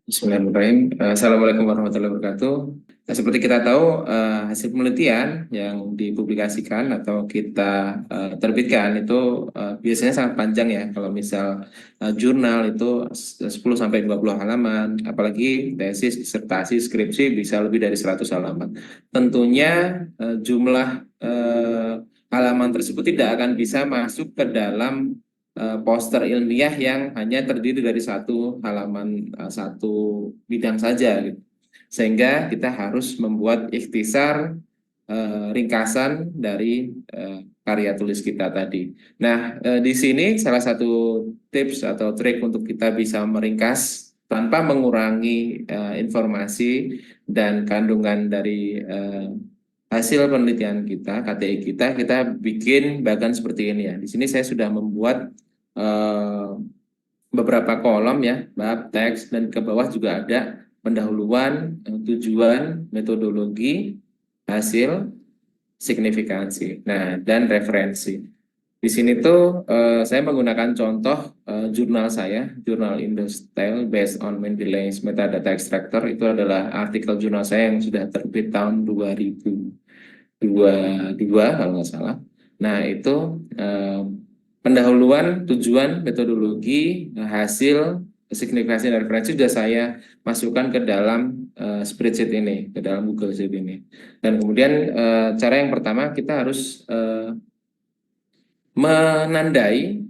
Bismillahirrahmanirrahim. Assalamualaikum warahmatullahi wabarakatuh. Nah, seperti kita tahu, hasil penelitian yang dipublikasikan atau kita terbitkan itu biasanya sangat panjang ya. Kalau misal jurnal itu 10 sampai 20 halaman, apalagi tesis, disertasi, skripsi bisa lebih dari 100 halaman. Tentunya jumlah halaman tersebut tidak akan bisa masuk ke dalam poster ilmiah yang hanya terdiri dari satu halaman, satu bidang saja gitu. Sehingga kita harus membuat ikhtisar, ringkasan dari karya tulis kita tadi. Nah, di sini salah satu tips atau trik untuk kita bisa meringkas tanpa mengurangi informasi dan kandungan dari hasil penelitian kita, KTI kita bikin bahkan seperti ini ya. Di sini saya sudah membuat eh, beberapa kolom ya, bab, teks, dan ke bawah juga ada pendahuluan, tujuan, metodologi, hasil, signifikansi, nah, dan referensi. Di sini tuh saya menggunakan contoh jurnal saya, jurnal IndoStyle based on Mendeley's Metadata Extractor. Itu adalah artikel jurnal saya yang sudah terbit tahun 2022 kalau nggak salah. Nah, itu pendahuluan, tujuan, metodologi, hasil, signifikasi dan referensi sudah saya masukkan ke dalam spreadsheet ini, ke dalam Google Sheet ini. Dan kemudian cara yang pertama kita harus menandai,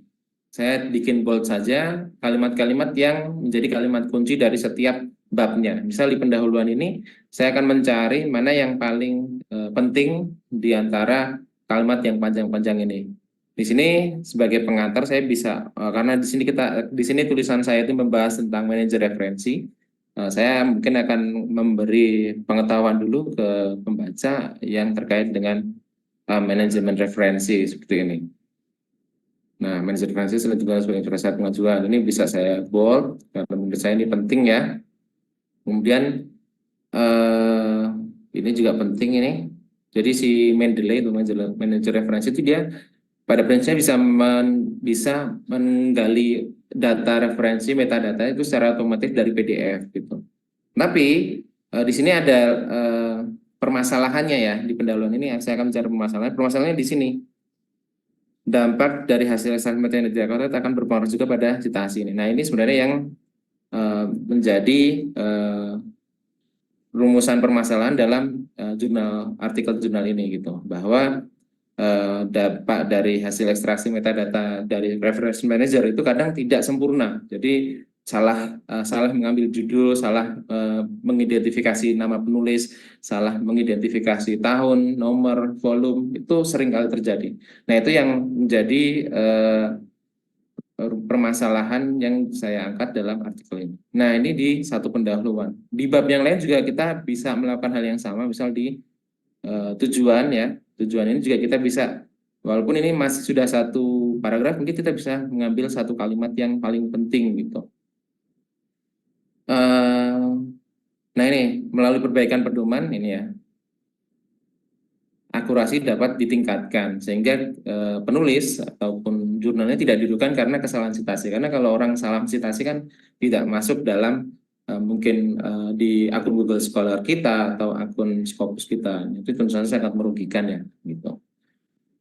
saya bikin bold saja kalimat-kalimat yang menjadi kalimat kunci dari setiap babnya. Misal di pendahuluan ini, saya akan mencari mana yang paling penting di antara kalimat yang panjang-panjang ini. Di sini sebagai pengantar saya bisa karena di sini tulisan saya itu membahas tentang manajer referensi. Saya mungkin akan memberi pengetahuan dulu ke pembaca yang terkait dengan manajemen referensi seperti ini. Nah, manajer referensi juga sebagai syarat pengajuan. Ini bisa saya bold karena menurut saya ini penting ya. Kemudian eh, ini juga penting ini. Jadi si Mendeley itu manajer referensi itu dia pada prinsipnya bisa menggali data referensi metadata itu secara otomatis dari PDF gitu. Tapi di sini ada permasalahannya ya di pendahuluan ini. Saya akan mencari permasalahan. Permasalahannya di sini dampak dari hasil assessment yang dilakukan akan berpengaruh juga pada citasi ini. Nah, ini sebenarnya yang menjadi rumusan permasalahan dalam artikel jurnal ini gitu, bahwa dampak dari hasil ekstraksi metadata dari reference manager itu kadang tidak sempurna. Jadi salah mengambil judul, salah mengidentifikasi nama penulis, salah mengidentifikasi tahun, nomor, volume, itu sering kali terjadi. Nah, itu yang menjadi permasalahan yang saya angkat dalam artikel ini. Nah, ini di satu pendahuluan. Di bab yang lain juga kita bisa melakukan hal yang sama, misal di tujuan ya. Tujuan ini juga kita bisa, walaupun ini masih sudah satu paragraf, mungkin kita bisa mengambil satu kalimat yang paling penting gitu. Nah, ini melalui perbaikan pedoman ini ya, akurasi dapat ditingkatkan sehingga penulis ataupun jurnalnya tidak dirugikan karena kesalahan citasi. Karena kalau orang salah citasi kan tidak masuk dalam mungkin di akun Google Scholar kita atau akun Scopus kita. Itu tentu saja sangat merugikan ya gitu.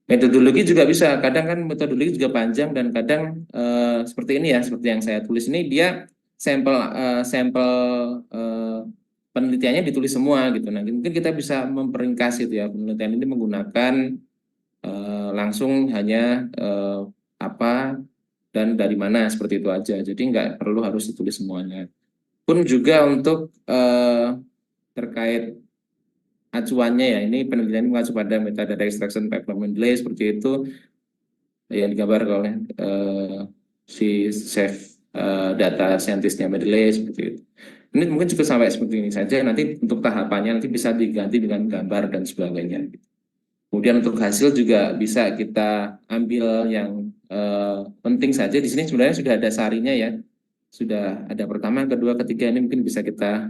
Metodologi juga bisa, kadang kan metodologi juga panjang dan kadang seperti ini ya, seperti yang saya tulis ini dia sampel penelitiannya ditulis semua gitu. Nah, mungkin kita bisa memperingkas itu ya, penelitian ini menggunakan langsung hanya apa dan dari mana seperti itu aja. Jadi nggak perlu harus ditulis semuanya. Pun juga untuk terkait acuannya ya, ini penelitian mengacu pada metadata extraction pipeline delay seperti itu yang digambar oleh si chef data scientistnya Mendeley seperti itu. Ini mungkin cukup sampai seperti ini saja. Nanti untuk tahapannya nanti bisa diganti dengan gambar dan sebagainya. Kemudian untuk hasil juga bisa kita ambil yang penting saja. Di sini sebenarnya sudah ada sarinya ya, sudah ada pertama, kedua, ketiga. Ini mungkin bisa kita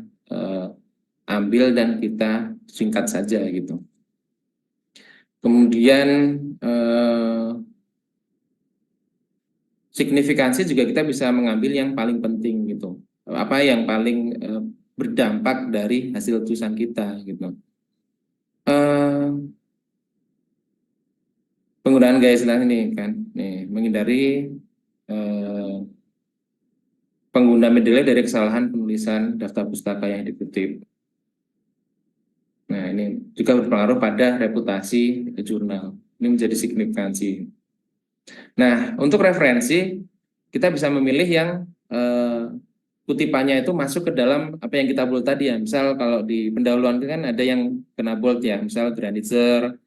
ambil dan kita singkat saja gitu. Kemudian signifikansi juga kita bisa mengambil yang paling penting gitu. apa yang paling berdampak dari hasil tulisan kita gitu. Penggunaan gaya istilah ini kan, nih menghindari pengguna menilai dari kesalahan penulisan daftar pustaka yang dikutip. Nah, ini juga berpengaruh pada reputasi jurnal. Ini menjadi signifikansi. Nah, untuk referensi, kita bisa memilih yang kutipannya itu masuk ke dalam apa yang kita bold tadi ya. Misal kalau di pendahuluan itu kan ada yang kena bold ya, misal Granitzer,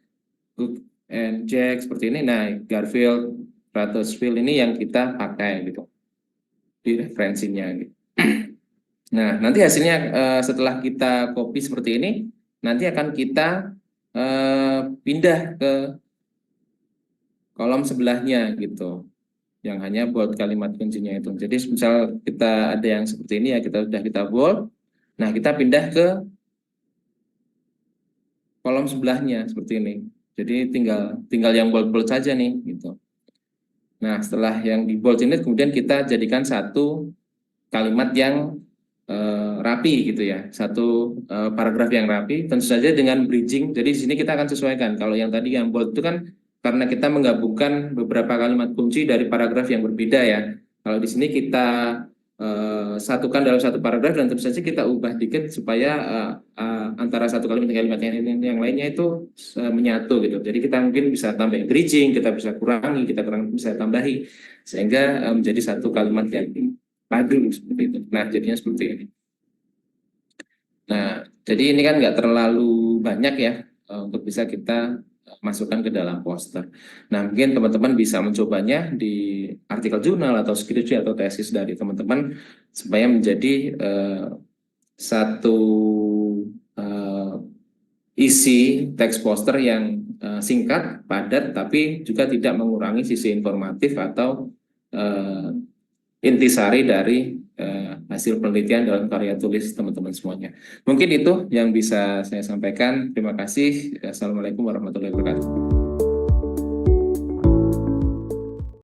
Cook and Jack seperti ini. Nah, Garfield, Ratosville ini yang kita pakai gitu di referensinya gitu. Nah, nanti hasilnya setelah kita copy seperti ini, nanti akan kita pindah ke kolom sebelahnya gitu, yang hanya bold kalimat kuncinya itu. Jadi misal kita ada yang seperti ini ya, kita bold. Nah, kita pindah ke kolom sebelahnya seperti ini. Jadi tinggal yang bold saja nih gitu. Nah, setelah yang di bold ini kemudian kita jadikan satu kalimat yang rapi gitu ya, satu paragraf yang rapi, tentu saja dengan bridging. Jadi di sini kita akan sesuaikan. Kalau yang tadi yang bold itu kan karena kita menggabungkan beberapa kalimat kunci dari paragraf yang berbeda ya. Kalau di sini kita satukan dalam satu paragraf dan tentu saja kita ubah dikit supaya antara satu kalimat dan kalimat yang lainnya itu menyatu gitu. Jadi kita mungkin bisa tambah bridging, kita bisa kurangi, bisa tambahi sehingga menjadi satu kalimat yang padu seperti itu. Nah, jadinya seperti ini. Nah, jadi ini kan nggak terlalu banyak ya untuk bisa kita masukkan ke dalam poster. Nah, mungkin teman-teman bisa mencobanya di artikel jurnal atau skripsi atau tesis dari teman-teman supaya menjadi satu isi teks poster yang singkat, padat, tapi juga tidak mengurangi sisi informatif atau intisari dari hasil penelitian dalam karya tulis teman-teman semuanya. Mungkin itu yang bisa saya sampaikan. Terima kasih. Assalamualaikum warahmatullahi wabarakatuh.